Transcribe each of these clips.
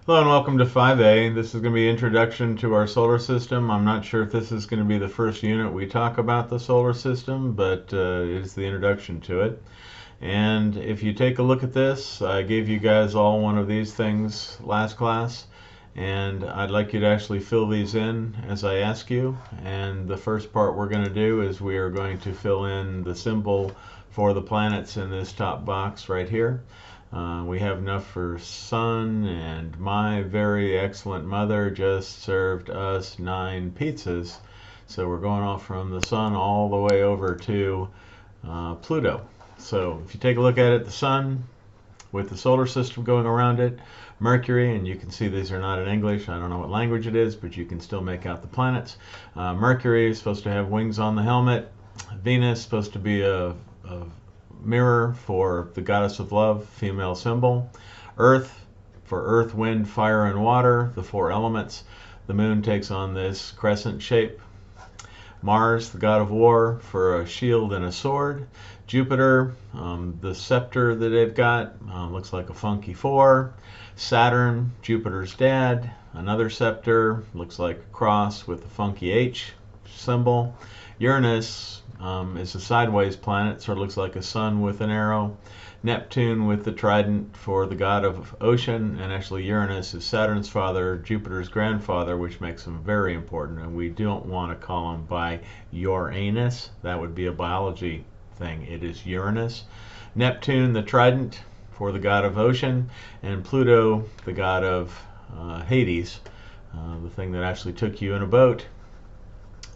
Hello and welcome to 5A. This is going to be introduction to our solar system. I'm not sure if this is going to be the first unit we talk about the solar system, but it's the introduction to it. And if you take a look at this, I gave you guys all one of these things last class, and I'd like you to actually fill these in as I ask you. And the first part we're going to do is we are going to fill in the symbol for the planets in this top box right here. We have enough for sun, and my very excellent mother just served us 9 pizzas. So we're going off from the sun all the way over to Pluto. So if you take a look at it, the sun with the solar system going around it, Mercury, and you can see these are not in English. I don't know what language it is, but you can still make out the planets. Mercury is supposed to have wings on the helmet. Venus is supposed to be a mirror for the goddess of love, female symbol. Earth for earth, wind, fire, and water, the 4 elements. The moon takes on this crescent shape. Mars, the god of war, for a shield and a sword. Jupiter, the scepter that they've got, looks like a funky 4. Saturn, Jupiter's dad, another scepter, looks like a cross with a funky H symbol. Uranus is a sideways planet, sort of looks like a sun with an arrow. Neptune with the trident for the god of ocean, and actually Uranus is Saturn's father, Jupiter's grandfather, which makes him very important, and we don't want to call him by Uranus. That would be a biology thing. It is Uranus. Neptune, the trident for the god of ocean, and Pluto, the god of Hades, the thing that actually took you in a boat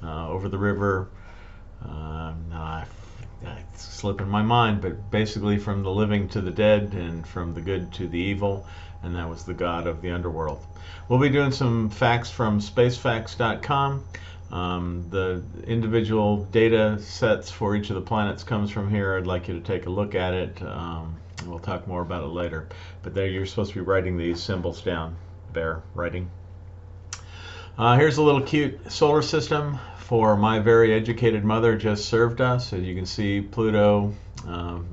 over the river. It's slipping my mind, but basically from the living to the dead and from the good to the evil, and that was the god of the underworld. We'll be doing some facts from spacefacts.com. The individual data sets for each of the planets comes from here. I'd like you to take a look at it. We'll talk more about it later. But there, you're supposed to be writing these symbols down. Bear writing. Here's a little cute solar system for my very educated mother just served us. As you can see, Pluto,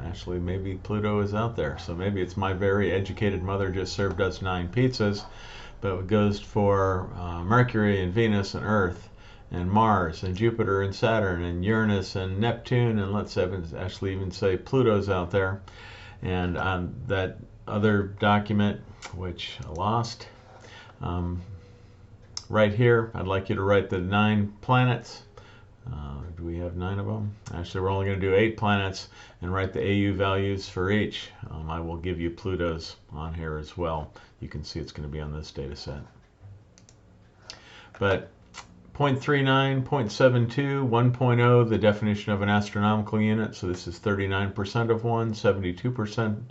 actually maybe Pluto is out there, so maybe it's my very educated mother just served us 9 pizzas, but it goes for Mercury and Venus and Earth and Mars and Jupiter and Saturn and Uranus and Neptune, and let's actually even say Pluto's out there. And on that other document, which I lost, right here, I'd like you to write the 9 planets. Do we have 9 of them? Actually, we're only going to do 8 planets and write the AU values for each. I will give you Pluto's on here as well. You can see it's going to be on this data set. But 0.39, 0.72, 1.0, the definition of an astronomical unit. So this is 39% of 1, 72%.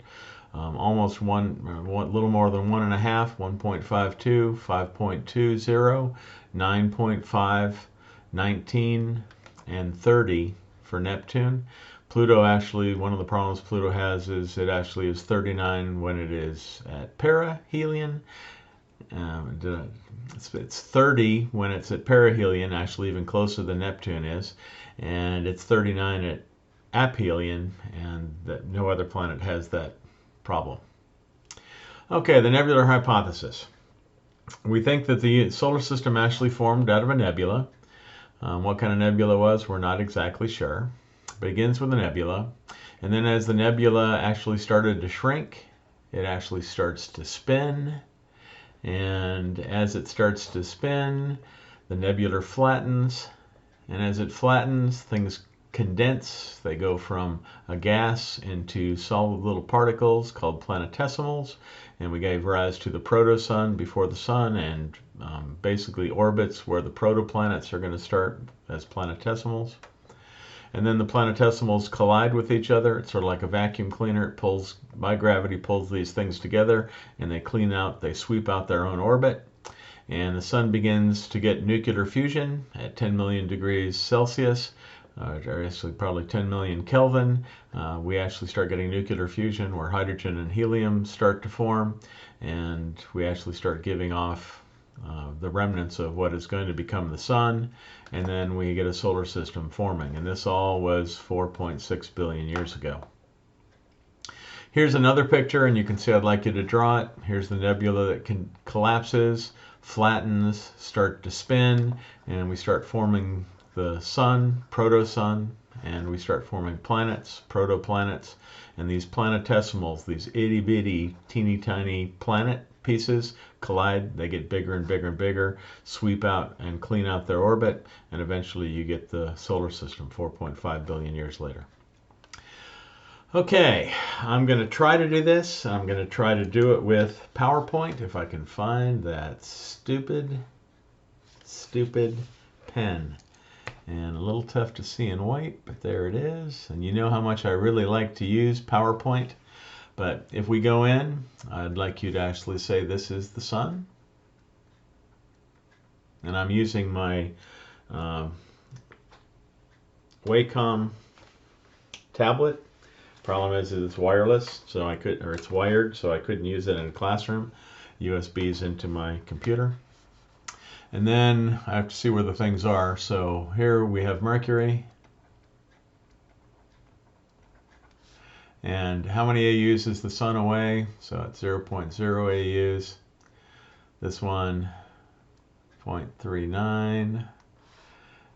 Almost one, little more than 1.5, 1.52, 5.20, 9.5, 19, and 30 for Neptune. Pluto, actually, one of the problems Pluto has is it actually is 39 when it is at perihelion. It's 30 when it's at perihelion, actually even closer than Neptune is, and it's 39 at aphelion, and that no other planet has that problem. Okay, the nebular hypothesis. We think that the solar system actually formed out of a nebula. What kind of nebula it was, we're not exactly sure. It begins with a nebula, and then as the nebula actually started to shrink, it actually starts to spin, and as it starts to spin, the nebula flattens, and as it flattens, things condense. They go from a gas into solid little particles called planetesimals, and we gave rise to the protosun before the sun, and basically orbits where the protoplanets are going to start as planetesimals. And then the planetesimals collide with each other. It's sort of like a vacuum cleaner. It pulls, by gravity, pulls these things together, and they clean out, they sweep out their own orbit. And the sun begins to get nuclear fusion at 10 million degrees Celsius. Or actually probably 10 million Kelvin. We actually start getting nuclear fusion where hydrogen and helium start to form, and we actually start giving off the remnants of what is going to become the sun, and then we get a solar system forming, and this all was 4.6 billion years ago. Here's another picture, and you can see I'd like you to draw it. Here's the nebula that collapses, flattens, start to spin, and we start forming the sun, proto-sun, and we start forming planets, protoplanets, and these planetesimals, these itty-bitty, teeny-tiny planet pieces collide, they get bigger and bigger and bigger, sweep out and clean out their orbit, and eventually you get the solar system 4.5 billion years later. Okay, I'm going to try to do this. I'm going to try to do it with PowerPoint if I can find that stupid pen. And a little tough to see in white, but there it is. And you know how much I really like to use PowerPoint. But if we go in, I'd like you to actually say this is the sun. And I'm using my Wacom tablet. Problem is it's wireless, so it's wired, so I couldn't use it in a classroom. USB's into my computer. And then I have to see where the things are. So here we have Mercury. And how many AUs is the sun away? So it's 0.0 AUs. This one, 0.39.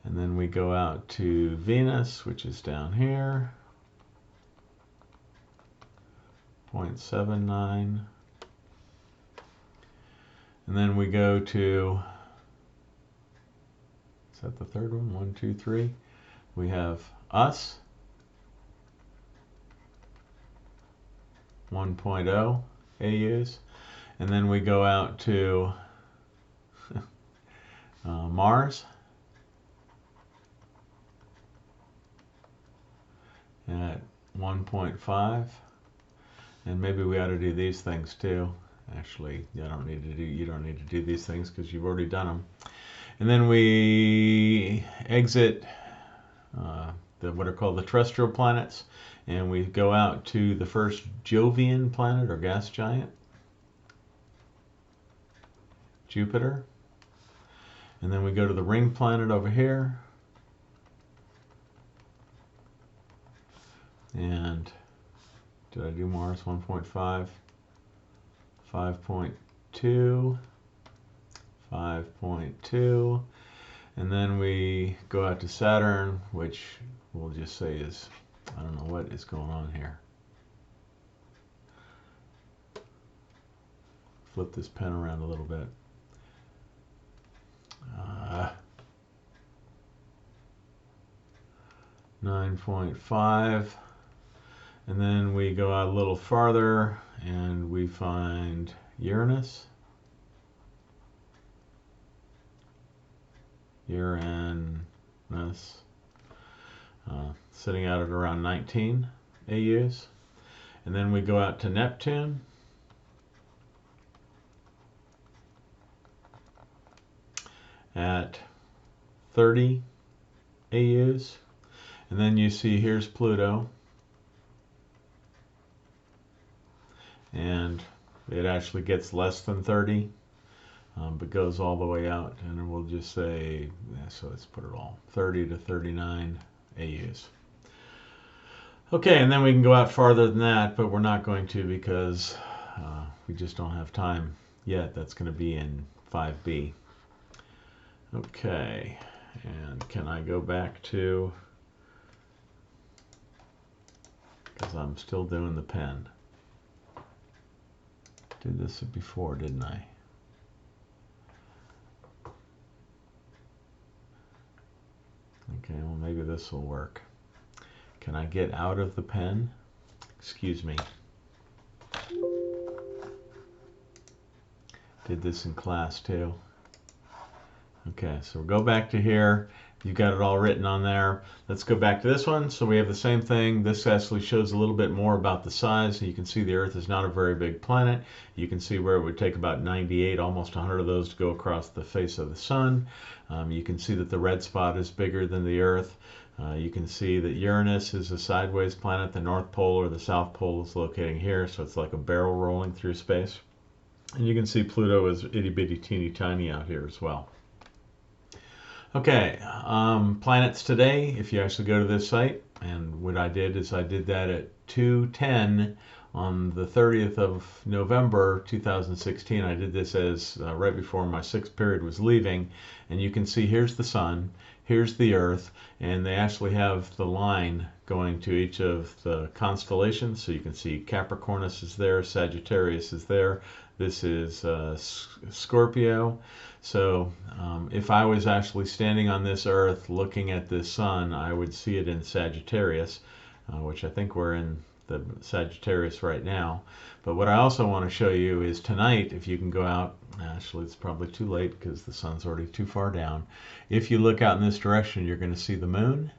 And then we go out to Venus, which is down here. 0.79. And then we go to, is that the third one? 1, 2, 3. We have us, 1.0 AUs. And then we go out to Mars at 1.5. And maybe we ought to do these things too. Actually, you don't need to do these things because you've already done them. And then we exit what are called the terrestrial planets, and we go out to the first Jovian planet or gas giant, Jupiter. And then we go to the ring planet over here. And did I do Mars? 1.5, 5.2, 5.2, and then we go out to Saturn, which we'll just say is, I don't know what is going on here. Flip this pen around a little bit. 9.5. And then we go out a little farther and we find Uranus. Sitting out at around 19 AUs. And then we go out to Neptune. At 30 AUs. And then you see here's Pluto. And it actually gets less than 30, but goes all the way out, and we'll just say, yeah, so let's put it all, 30 to 39 AUs. Okay, and then we can go out farther than that, but we're not going to because we just don't have time yet. That's going to be in 5B. Okay, and can I go back to, because I'm still doing the pen. Did this before, didn't I? Okay, well maybe this will work. Can I get out of the pen? Excuse me. Did this in class too. Okay, so we'll go back to here. You've got it all written on there. Let's go back to this one. So we have the same thing. This actually shows a little bit more about the size. You can see the Earth is not a very big planet. You can see where it would take about 98, almost 100 of those to go across the face of the sun. You can see that the red spot is bigger than the Earth. You can see that Uranus is a sideways planet. The North Pole or the South Pole is located here, so it's like a barrel rolling through space. And you can see Pluto is itty bitty teeny tiny out here as well. Okay, planets today, if you actually go to this site, and what I did is I did that at 2:10 on the 30th of November 2016. I did this as right before my sixth period was leaving, and you can see here's the sun, here's the earth, and they actually have the line going to each of the constellations. So you can see Capricornus is there, Sagittarius is there, this is Scorpio. So if I was actually standing on this earth looking at this sun, I would see it in Sagittarius, which I think we're in the Sagittarius right now. But what I also want to show you is tonight, if you can go out, actually it's probably too late because the sun's already too far down. If you look out in this direction, you're going to see the moon.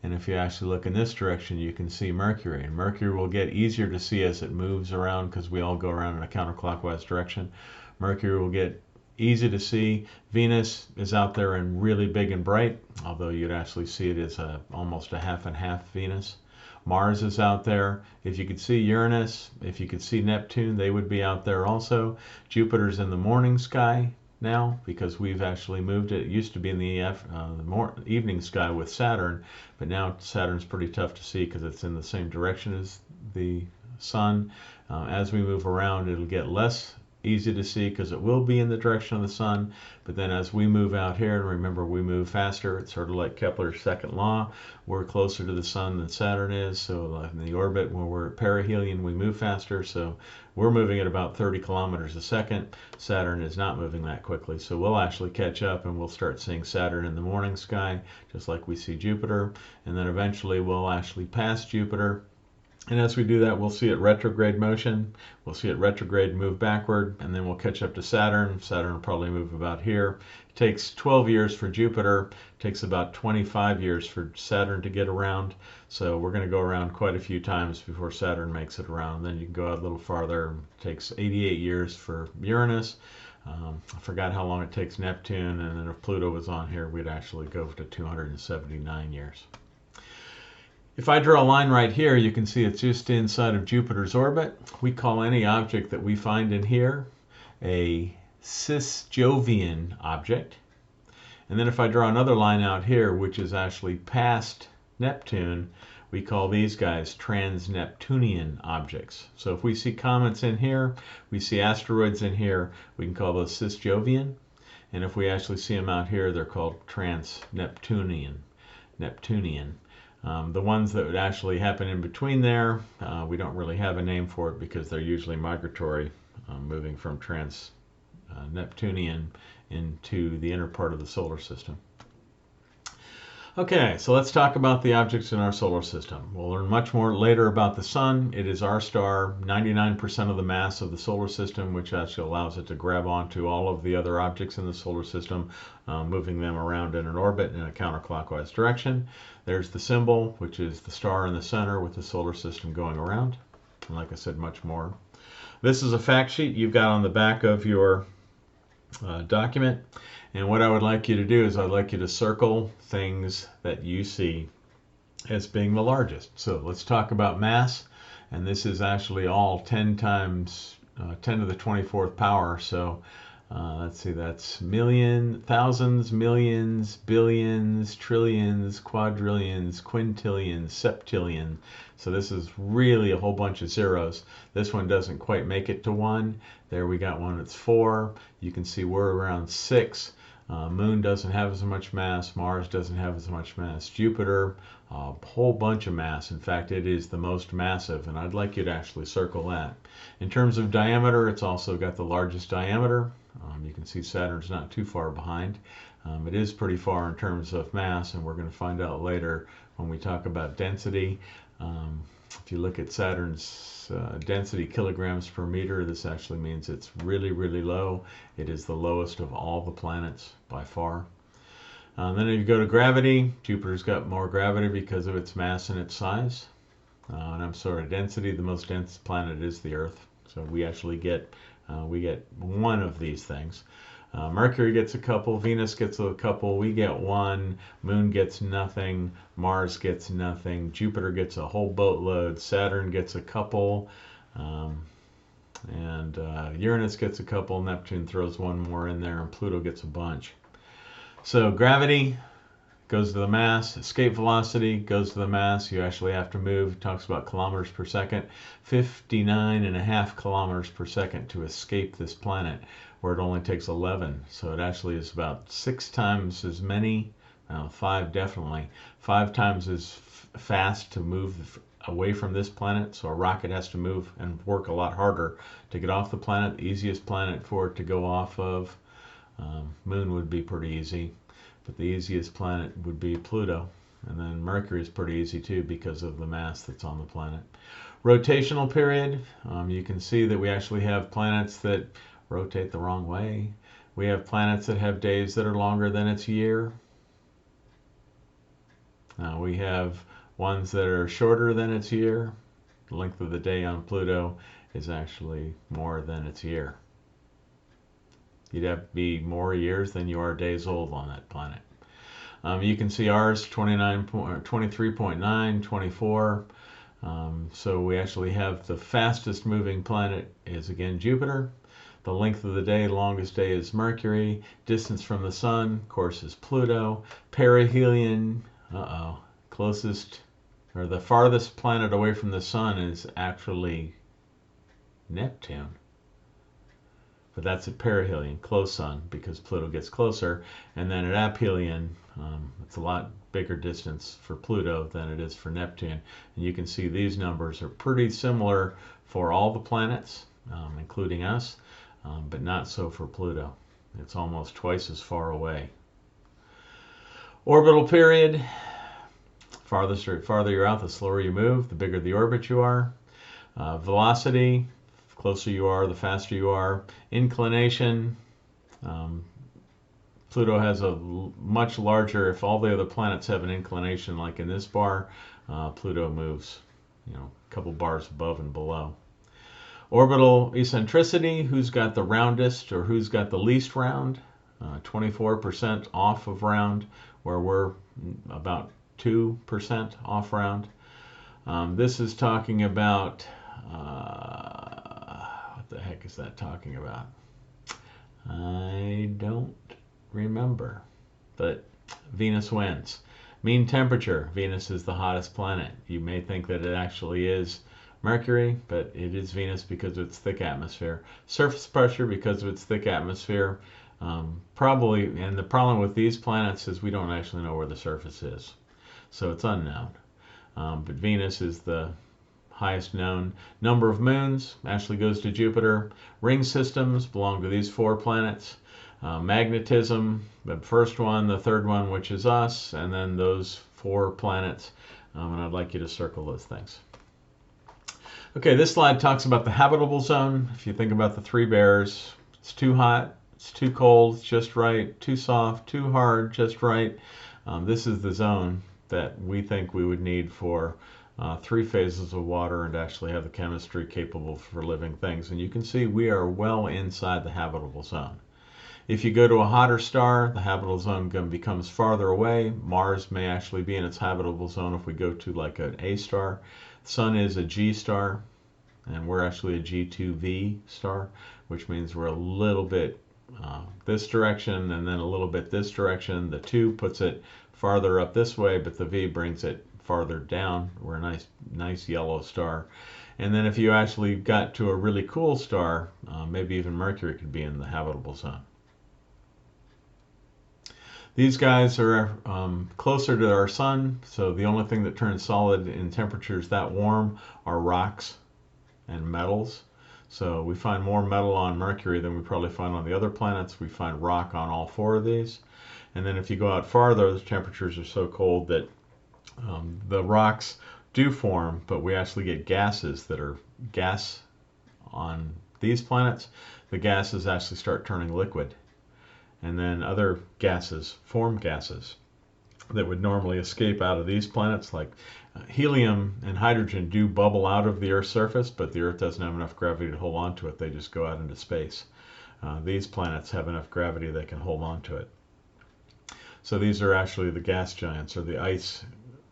And if you actually look in this direction, you can see Mercury. And Mercury will get easier to see as it moves around because we all go around in a counterclockwise direction. Mercury will get easy to see. Venus is out there and really big and bright, although you'd actually see it as almost a half and half Venus. Mars is out there. If you could see Uranus, if you could see Neptune, they would be out there also. Jupiter's in the morning sky now because we've actually moved it. It used to be in the evening sky with Saturn, but now Saturn's pretty tough to see because it's in the same direction as the sun. As we move around, it'll get less easy to see because it will be in the direction of the sun, but then as we move out here, and remember we move faster, it's sort of like Kepler's second law, we're closer to the sun than Saturn is. So in the orbit, when we're at perihelion, we move faster, so we're moving at about 30 kilometers a second. Saturn is not moving that quickly, so we'll actually catch up and we'll start seeing Saturn in the morning sky just like we see Jupiter, and then eventually we'll actually pass Jupiter. And as we do that, we'll see it retrograde motion. We'll see it retrograde move backward, and then we'll catch up to Saturn. Saturn will probably move about here. It takes 12 years for Jupiter. It takes about 25 years for Saturn to get around. So we're going to go around quite a few times before Saturn makes it around. Then you can go out a little farther. It takes 88 years for Uranus. I forgot how long it takes Neptune, and then if Pluto was on here, we'd actually go to 279 years. If I draw a line right here, you can see it's just inside of Jupiter's orbit. We call any object that we find in here a cis-Jovian object. And then if I draw another line out here, which is actually past Neptune, we call these guys trans-Neptunian objects. So if we see comets in here, we see asteroids in here, we can call those cis-Jovian. And if we actually see them out here, they're called trans-Neptunian. The ones that would actually happen in between there, we don't really have a name for it because they're usually migratory, moving from trans-Neptunian into the inner part of the solar system. Okay, so let's talk about the objects in our solar system. We'll learn much more later about the sun. It is our star, 99% of the mass of the solar system, which actually allows it to grab onto all of the other objects in the solar system, moving them around in an orbit in a counterclockwise direction. There's the symbol, which is the star in the center with the solar system going around. And like I said, much more. This is a fact sheet you've got on the back of your document. And what I would like you to do is I'd like you to circle things that you see as being the largest. So let's talk about mass. And this is actually all 10 times 10 to the 24th power. So let's see, that's thousands, millions, billions, trillions, quadrillions, quintillions, septillion. So this is really a whole bunch of zeros. This one doesn't quite make it to 1. There we got one that's 4. You can see we're around 6. Moon doesn't have as much mass. Mars doesn't have as much mass. Jupiter, a whole bunch of mass. In fact, it is the most massive, and I'd like you to actually circle that. In terms of diameter, it's also got the largest diameter. You can see Saturn's not too far behind. It is pretty far in terms of mass, and we're going to find out later when we talk about density. If you look at Saturn's density kilograms per meter, this actually means it's really, really low. It is the lowest of all the planets by far. Then if you go to gravity, Jupiter's got more gravity because of its mass and its size. And I'm sorry, density, the most dense planet is the Earth. So we actually get one of these things. Mercury gets a couple, Venus gets a couple, we get one, Moon gets nothing, Mars gets nothing, Jupiter gets a whole boatload, Saturn gets a couple, and Uranus gets a couple, Neptune throws one more in there, and Pluto gets a bunch. So gravity goes to the mass. Escape velocity goes to the mass. You actually have to move. It talks about kilometers per second. 59.5 kilometers per second to escape this planet, where it only takes 11. So it actually is about 6 times as many, 5 definitely, 5 times as fast to move away from this planet. So a rocket has to move and work a lot harder to get off the planet. The easiest planet for it to go off of, Moon would be pretty easy. But the easiest planet would be Pluto. And then Mercury is pretty easy too because of the mass that's on the planet. Rotational period, you can see that we actually have planets that rotate the wrong way. We have planets that have days that are longer than its year. We have ones that are shorter than its year. The length of the day on Pluto is actually more than its year. You'd have to be more years than you are days old on that planet. You can see ours, 23.9, 24. So we actually have the fastest moving planet is again Jupiter. The length of the day, longest day is Mercury. Distance from the sun, of course, is Pluto. Perihelion, closest or the farthest planet away from the sun is actually Neptune. But that's at perihelion, close sun, because Pluto gets closer. And then at aphelion, it's a lot bigger distance for Pluto than it is for Neptune. And you can see these numbers are pretty similar for all the planets, including us, but not so for Pluto. It's almost twice as far away. Orbital period, farther you're out, the slower you move, the bigger the orbit you are. Velocity, closer you are, the faster you are. Inclination, Pluto has a much larger, if all the other planets have an inclination like in this bar, Pluto moves, a couple bars above and below. Orbital eccentricity, who's got the roundest or who's got the least round, 24% off of round, where we're about 2% off round. This is talking about what the heck is that talking about? I don't remember, but Venus wins. Mean temperature, Venus is the hottest planet. You may think that it actually is Mercury, but it is Venus because of its thick atmosphere. Surface pressure because of its thick atmosphere. Probably, and the problem with these planets is we don't actually know where the surface is, so it's unknown. But Venus is the highest known. Number of moons actually goes to Jupiter. Ring systems belong to these 4 planets. Magnetism, the first one, the third one, which is us, and then those 4 planets. And I'd like you to circle those things. Okay, this slide talks about the habitable zone. If you think about the 3 bears, it's too hot, it's too cold, just right, too soft, too hard, just right. This is the zone that we think we would need for 3 phases of water and actually have the chemistry capable for living things. And you can see we are well inside the habitable zone. If you go to a hotter star, the habitable zone becomes farther away. Mars may actually be in its habitable zone if we go to like an A star. The Sun is a G star, and we're actually a G2V star, which means we're a little bit this direction and then a little bit this direction. The 2 puts it farther up this way, but the V brings it farther down. We're a nice yellow star. And then if you actually got to a really cool star, maybe even Mercury could be in the habitable zone. These guys are closer to our sun, so the only thing that turns solid in temperatures that warm are rocks and metals. So we find more metal on Mercury than we probably find on the other planets. We find rock on all 4 of these. And then if you go out farther, the temperatures are so cold that the rocks do form, but we actually get gases that are gas on these planets. The gases actually start turning liquid. And then other gases form gases that would normally escape out of these planets, like helium and hydrogen do bubble out of the Earth's surface, but the Earth doesn't have enough gravity to hold on to it. They just go out into space. These planets have enough gravity they can hold on to it. So these are actually the gas giants, or the ice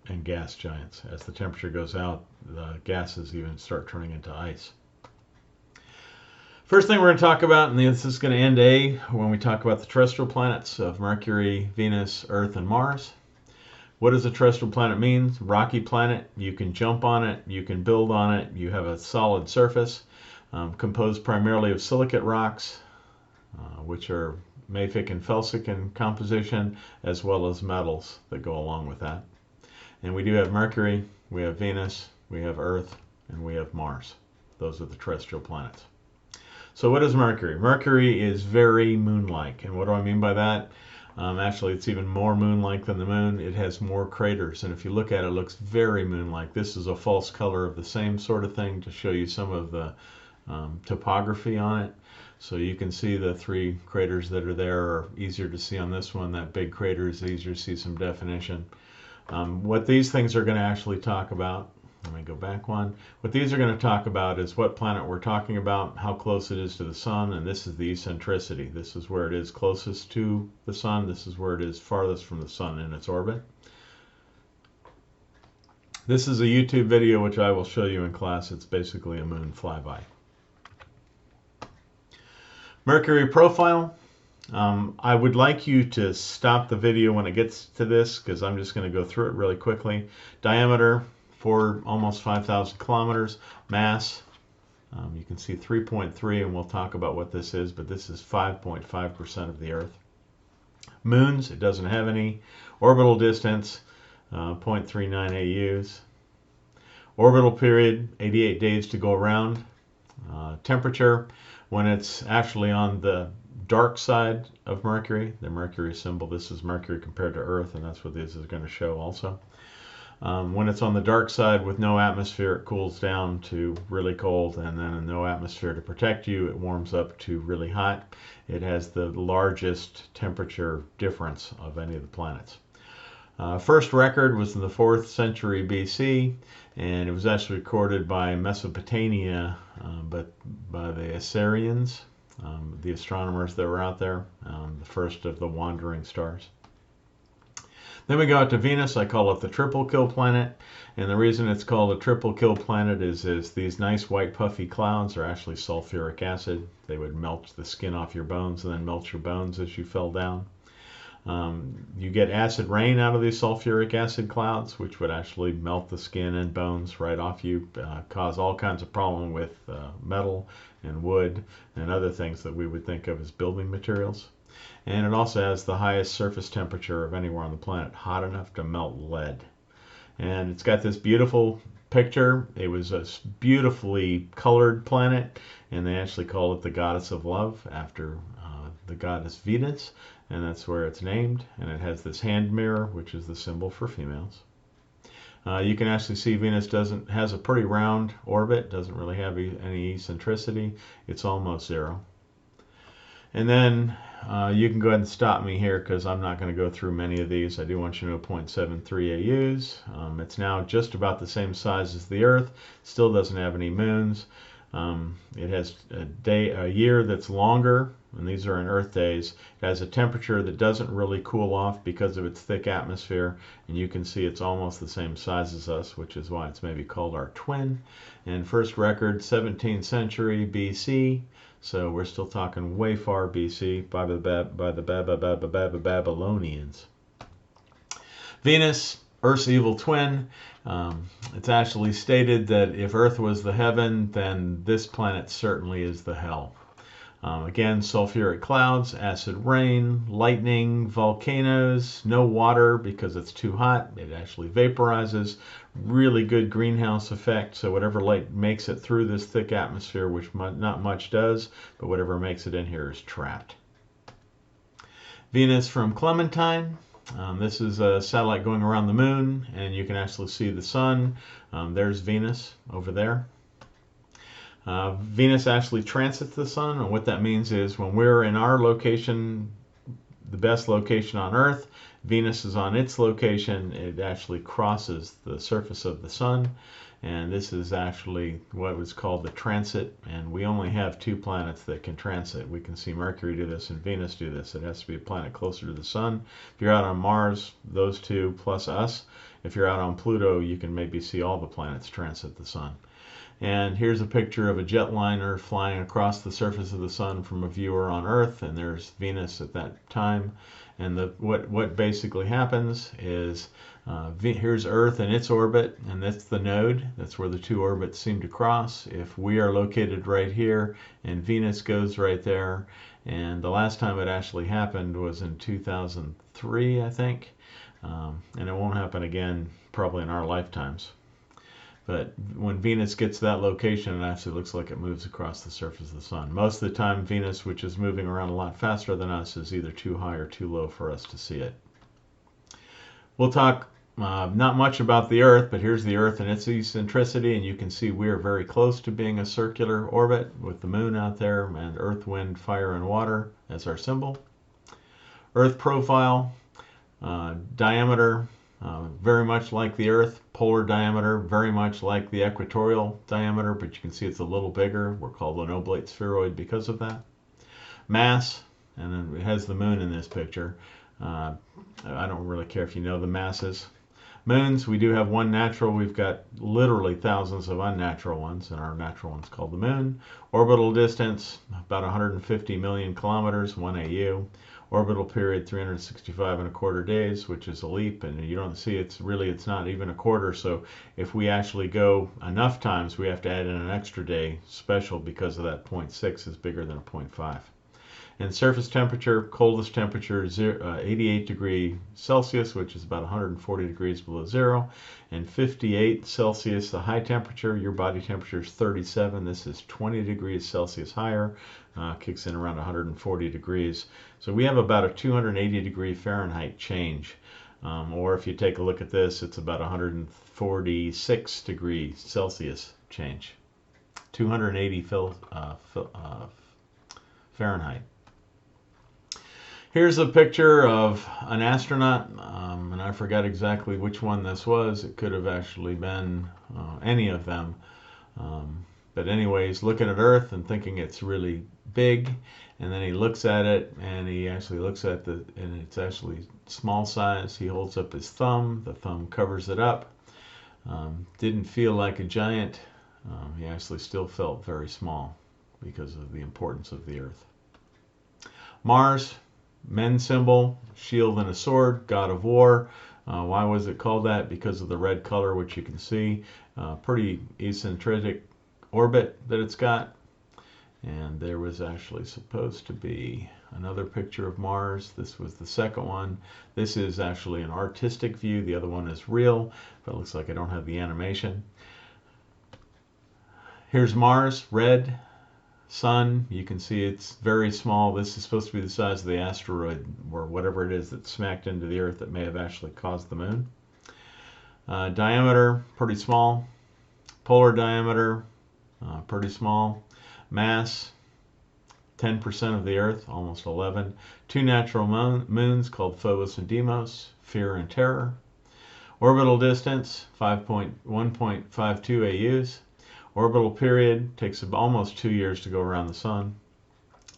and gas giants. As the temperature goes out, the gases even start turning into ice. First thing we're going to talk about, and this is going to end A when we talk about the terrestrial planets of Mercury, Venus, Earth, and Mars. What does a terrestrial planet mean? Rocky planet. You can jump on it. You can build on it. You have a solid surface composed primarily of silicate rocks, which are mafic and felsic in composition, as well as metals that go along with that. And we do have Mercury, we have Venus, we have Earth, and we have Mars. Those are the terrestrial planets. So what is Mercury? Mercury is very moon-like. And what do I mean by that? Actually, it's even more moon-like than the moon. It has more craters. And if you look at it, it looks very moon-like. This is a false color of the same sort of thing to show you some of the topography on it. So you can see the 3 craters that are there are easier to see on this one. That big crater is easier to see some definition. What these things are going to actually talk about, let me go back one. What these are going to talk about is what planet we're talking about, how close it is to the sun, and this is the eccentricity. This is where it is closest to the sun. This is where it is farthest from the sun in its orbit. This is a YouTube video which I will show you in class. It's basically a moon flyby. Mercury profile. I would like you to stop the video when it gets to this because I'm just going to go through it really quickly. Diameter, almost 5,000 kilometers. Mass, you can see 3.3, and we'll talk about what this is, but this is 5.5% of the Earth. Moons, it doesn't have any. Orbital distance, 0.39 AUs. Orbital period, 88 days to go around. Temperature, when it's actually on the dark side of Mercury, the Mercury symbol, this is Mercury compared to Earth, and that's what this is going to show also. When it's on the dark side with no atmosphere, it cools down to really cold, and then no atmosphere to protect you, it warms up to really hot. It has the largest temperature difference of any of the planets. First record was in the 4th century BC, and it was actually recorded by Mesopotamia, but by the Assyrians, the astronomers that were out there, the first of the wandering stars. Then we go out to Venus. I call it the triple kill planet, and the reason it's called a triple kill planet is these nice white puffy clouds are actually sulfuric acid. They would melt the skin off your bones and then melt your bones as you fell down. You get acid rain out of these sulfuric acid clouds, which would actually melt the skin and bones right off you, cause all kinds of problem with metal and wood and other things that we would think of as building materials. And it also has the highest surface temperature of anywhere on the planet, hot enough to melt lead. And it's got this beautiful picture. It was a beautifully colored planet, and they actually call it the goddess of love after the goddess Venus, and that's where it's named. And it has this hand mirror, which is the symbol for females. You can actually see Venus has a pretty round orbit, doesn't really have any eccentricity. It's almost zero. And then you can go ahead and stop me here because I'm not going to go through many of these. I do want you to know 0.73 AUs. It's now just about the same size as the Earth. Still doesn't have any moons. It has a year that's longer, and these are in Earth days. It has a temperature that doesn't really cool off because of its thick atmosphere, and you can see it's almost the same size as us, which is why it's maybe called our twin. And first record, 17th century BC, so we're still talking way far BC by the Babylonians. Venus, Earth's evil twin. It's actually stated that if Earth was the heaven, then this planet certainly is the hell. Again, sulfuric clouds, acid rain, lightning, volcanoes, no water because it's too hot. It actually vaporizes. Really good greenhouse effect. So whatever light makes it through this thick atmosphere, which not much does, but whatever makes it in here is trapped. Venus from Clementine. This is a satellite going around the moon, and you can actually see the sun. There's Venus over there. Venus actually transits the sun, and what that means is when we're in our location, the best location on Earth, Venus is on its location. It actually crosses the surface of the sun, and this is actually what was called the transit, and we only have 2 planets that can transit. We can see Mercury do this and Venus do this. It has to be a planet closer to the sun. If you're out on Mars, those 2 plus us. If you're out on Pluto, you can maybe see all the planets transit the sun. And here's a picture of a jetliner flying across the surface of the sun from a viewer on Earth, and there's Venus at that time. And what basically happens is here's Earth in its orbit, and that's the node. That's where the two orbits seem to cross. If we are located right here, and Venus goes right there, and the last time it actually happened was in 2003, I think, and it won't happen again probably in our lifetimes. But when Venus gets to that location, it actually looks like it moves across the surface of the sun. Most of the time, Venus, which is moving around a lot faster than us, is either too high or too low for us to see it. We'll talk not much about the Earth, but here's the Earth and its eccentricity, and you can see we are very close to being a circular orbit with the moon out there and Earth, wind, fire, and water as our symbol. Earth profile, diameter, very much like the Earth. Polar diameter, very much like the equatorial diameter, but you can see it's a little bigger. We're called an oblate spheroid because of that. Mass, and then it has the moon in this picture. I don't really care if you know the masses. Moons, we do have one natural. We've got literally thousands of unnatural ones, and our natural one's called the moon. Orbital distance, about 150 million kilometers, 1 AU. Orbital period 365.25 days, which is a leap, and you don't see it's not even a quarter. So if we actually go enough times, we have to add in an extra day special because of that 0.6 is bigger than a 0.5. And surface temperature, coldest temperature 88 degrees Celsius, which is about 140 degrees below zero, and 58 Celsius, the high temperature. Your body temperature is 37. This is 20 degrees Celsius higher, kicks in around 140 degrees. So we have about a 280 degree Fahrenheit change. Or if you take a look at this, it's about 146 degrees Celsius change. 280 Fahrenheit. Here's a picture of an astronaut, and I forgot exactly which one this was. It could have actually been any of them. But anyways, looking at Earth and thinking it's really big, and then he looks at it, and he actually looks at and it's actually small size. He holds up his thumb. The thumb covers it up. Didn't feel like a giant. He actually still felt very small because of the importance of the Earth. Mars, men symbol, shield and a sword, god of war. Why was it called that? Because of the red color, which you can see. Pretty eccentric orbit that it's got. And there was actually supposed to be another picture of Mars. This was the second one. This is actually an artistic view. The other one is real, but it looks like I don't have the animation. Here's Mars, red. Sun, you can see it's very small. This is supposed to be the size of the asteroid or whatever it is that smacked into the Earth that may have actually caused the moon. Diameter, pretty small. Polar diameter, pretty small. Mass, 10% of the Earth, almost 11. Two natural moons called Phobos and Deimos, fear and terror. Orbital distance, 1.52 AUs. Orbital period takes almost 2 years to go around the sun.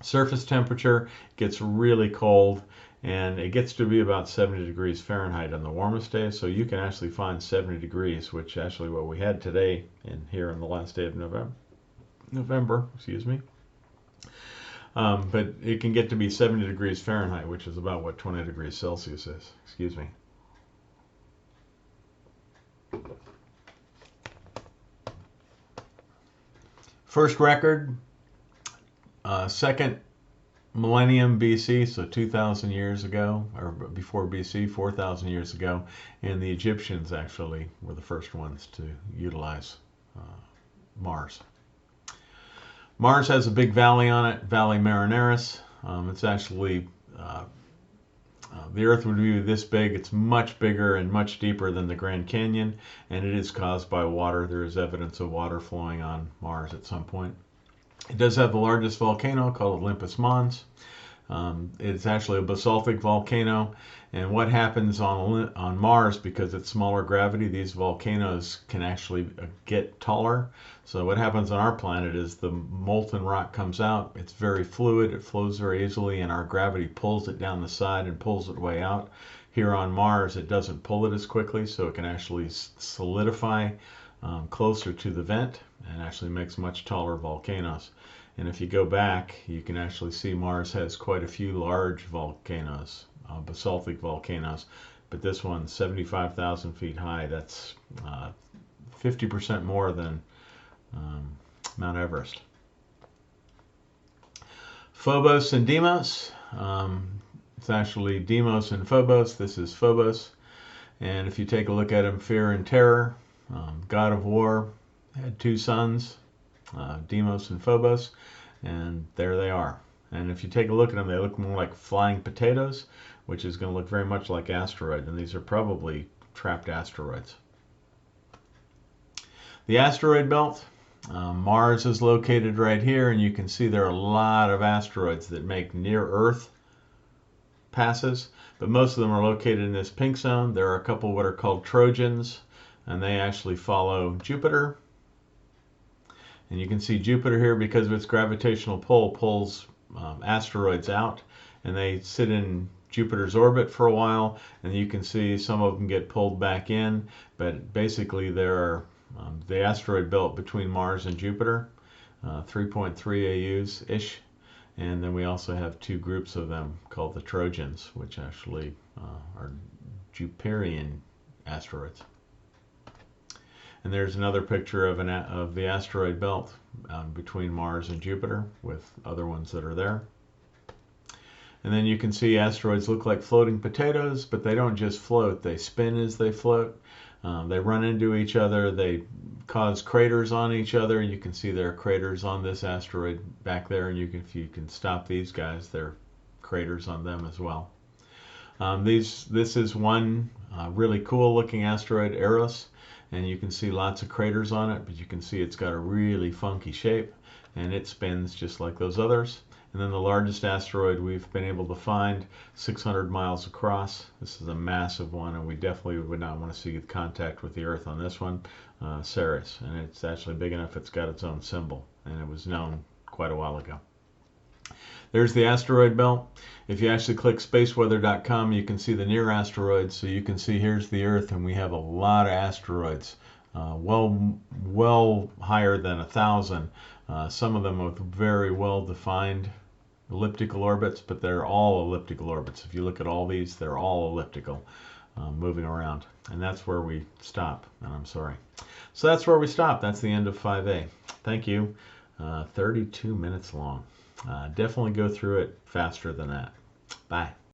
Surface temperature gets really cold, and it gets to be about 70 degrees Fahrenheit on the warmest day, so you can actually find 70 degrees, which actually what we had today and here on the last day of November, excuse me. But it can get to be 70 degrees Fahrenheit, which is about what 20 degrees Celsius is. Excuse me. First record, second millennium BC, so 2,000 years ago, or before BC, 4,000 years ago, and the Egyptians actually were the first ones to utilize Mars. Mars has a big valley on it, Valley Marineris. It's actually, the Earth would be this big. It's much bigger and much deeper than the Grand Canyon, and it is caused by water. There is evidence of water flowing on Mars at some point. It does have the largest volcano called Olympus Mons. It's actually a basaltic volcano, and what happens on Mars, because it's smaller gravity, these volcanoes can actually get taller. So what happens on our planet is the molten rock comes out. It's very fluid, it flows very easily, and our gravity pulls it down the side and pulls it way out. Here on Mars, it doesn't pull it as quickly, so it can actually solidify closer to the vent and actually makes much taller volcanoes. And if you go back, you can actually see Mars has quite a few large volcanoes, basaltic volcanoes, but this one's 75,000 feet high. That's 50% more than Mount Everest. Phobos and Deimos. It's actually Deimos and Phobos. This is Phobos. And if you take a look at him, fear and terror, god of war, had two sons, Deimos and Phobos, and there they are. And if you take a look at them, they look more like flying potatoes, which is going to look very much like asteroid, and these are probably trapped asteroids. The asteroid belt, Mars is located right here, and you can see there are a lot of asteroids that make near-Earth passes, but most of them are located in this pink zone. There are a couple what are called Trojans, and they actually follow Jupiter. And you can see Jupiter here, because of its gravitational pull, pulls asteroids out, and they sit in Jupiter's orbit for a while, and you can see some of them get pulled back in, but basically there are the asteroid belt between Mars and Jupiter, 3.3 AUs-ish, and then we also have two groups of them called the Trojans, which actually are Jupiterian asteroids. And there's another picture of the asteroid belt between Mars and Jupiter with other ones that are there. And then you can see asteroids look like floating potatoes, but they don't just float, they spin as they float. They run into each other, they cause craters on each other. You can see there are craters on this asteroid back there, and if you can stop these guys, there are craters on them as well. This is one really cool looking asteroid, Eros, and you can see lots of craters on it, but you can see it's got a really funky shape, and it spins just like those others. And then the largest asteroid we've been able to find, 600 miles across. This is a massive one, and we definitely would not want to see contact with the Earth on this one, Ceres. And it's actually big enough it's got its own symbol, and it was known quite a while ago. There's the asteroid belt. If you actually click spaceweather.com, you can see the near asteroids. So you can see here's the Earth, and we have a lot of asteroids, well higher than 1,000. Some of them with very well-defined elliptical orbits, but they're all elliptical orbits. If you look at all these, they're all elliptical, moving around. And that's where we stop, and I'm sorry. So that's where we stop. That's the end of 5A. Thank you. 32 minutes long. Definitely go through it faster than that. Bye.